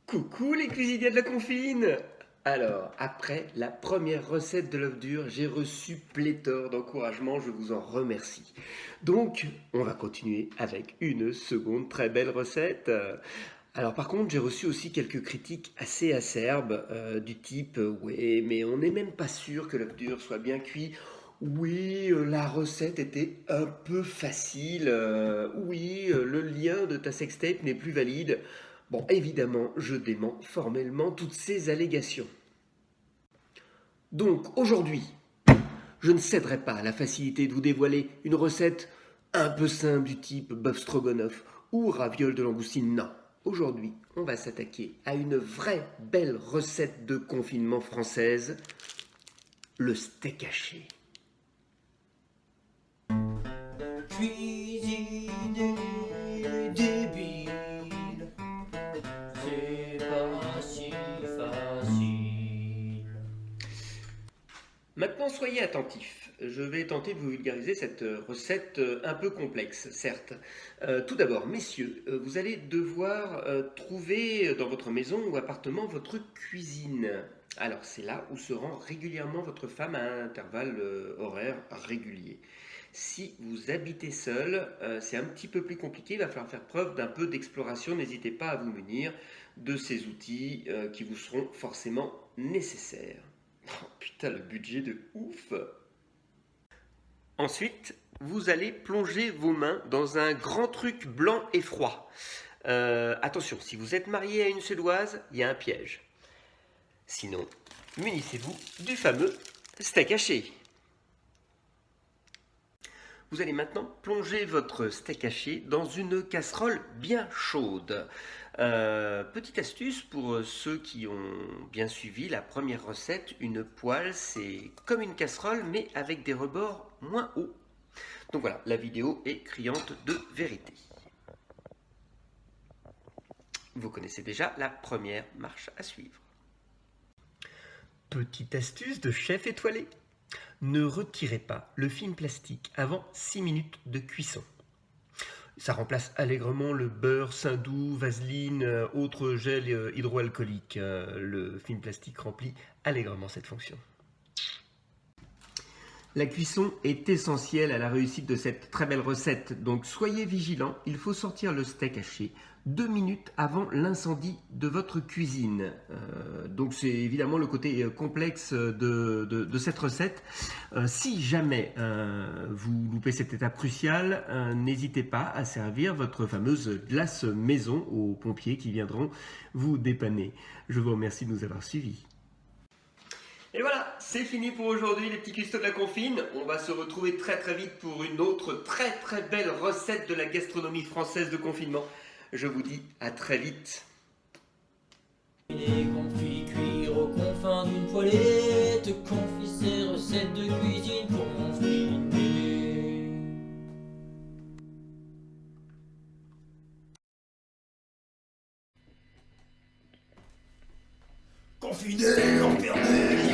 Coucou les cuisiniers de la confine. Alors, après la première recette de l'œuf dur, j'ai reçu pléthore d'encouragements, je vous en remercie. Donc, on va continuer avec une seconde très belle recette. Alors par contre, j'ai reçu aussi quelques critiques assez acerbes du type ouais, mais on n'est même pas sûr que l'œuf dur soit bien cuit. Oui, la recette était un peu facile. Oui, le lien de ta sextape n'est plus valide. Bon, évidemment, je dément formellement toutes ces allégations. Donc, aujourd'hui, je ne céderai pas à la facilité de vous dévoiler une recette un peu simple du type bœuf stroganoff ou ravioles de langoustine. Non. Aujourd'hui, on va s'attaquer à une vraie belle recette de confinement française, le steak haché. Cuisiner débile, c'est pas si facile. Maintenant, soyez attentifs. Je vais tenter de vous vulgariser cette recette un peu complexe, certes. Tout d'abord, messieurs, vous allez devoir trouver dans votre maison ou appartement votre cuisine. Alors, c'est là où se rend régulièrement votre femme à intervalles horaires réguliers. Si vous habitez seul, c'est un petit peu plus compliqué, il va falloir faire preuve d'un peu d'exploration. N'hésitez pas à vous munir de ces outils qui vous seront forcément nécessaires. Oh putain, le budget de ouf. Ensuite, vous allez plonger vos mains dans un grand truc blanc et froid. Attention, si vous êtes marié à une Suédoise, il y a un piège. Sinon, munissez-vous du fameux steak haché. Vous allez maintenant plonger votre steak haché dans une casserole bien chaude. Petite astuce pour ceux qui ont bien suivi la première recette, une poêle c'est comme une casserole mais avec des rebords moins hauts. Donc voilà, la vidéo est criante de vérité. Vous connaissez déjà la première marche à suivre. Petite astuce de chef étoilé. Ne retirez pas le film plastique avant 6 minutes de cuisson. Ça remplace allègrement le beurre, Saindoux, vaseline, autres gels hydroalcooliques. Le film plastique remplit allègrement cette fonction. La cuisson est essentielle à la réussite de cette très belle recette, donc soyez vigilants, il faut sortir le steak haché 2 minutes avant l'incendie de votre cuisine. Donc c'est évidemment le côté complexe de cette recette. Si jamais vous loupez cette étape cruciale, n'hésitez pas à servir votre fameuse glace maison aux pompiers qui viendront vous dépanner. Je vous remercie de nous avoir suivis. Et voilà, c'est fini pour aujourd'hui les petits cuistots de la confine. On va se retrouver très très vite pour une autre très très belle recette de la gastronomie française de confinement. Je vous dis à très vite. Les confits cuire aux confins d'une poêlée, te confie ses recettes de cuisine pour confiner. Confiné, enfermé,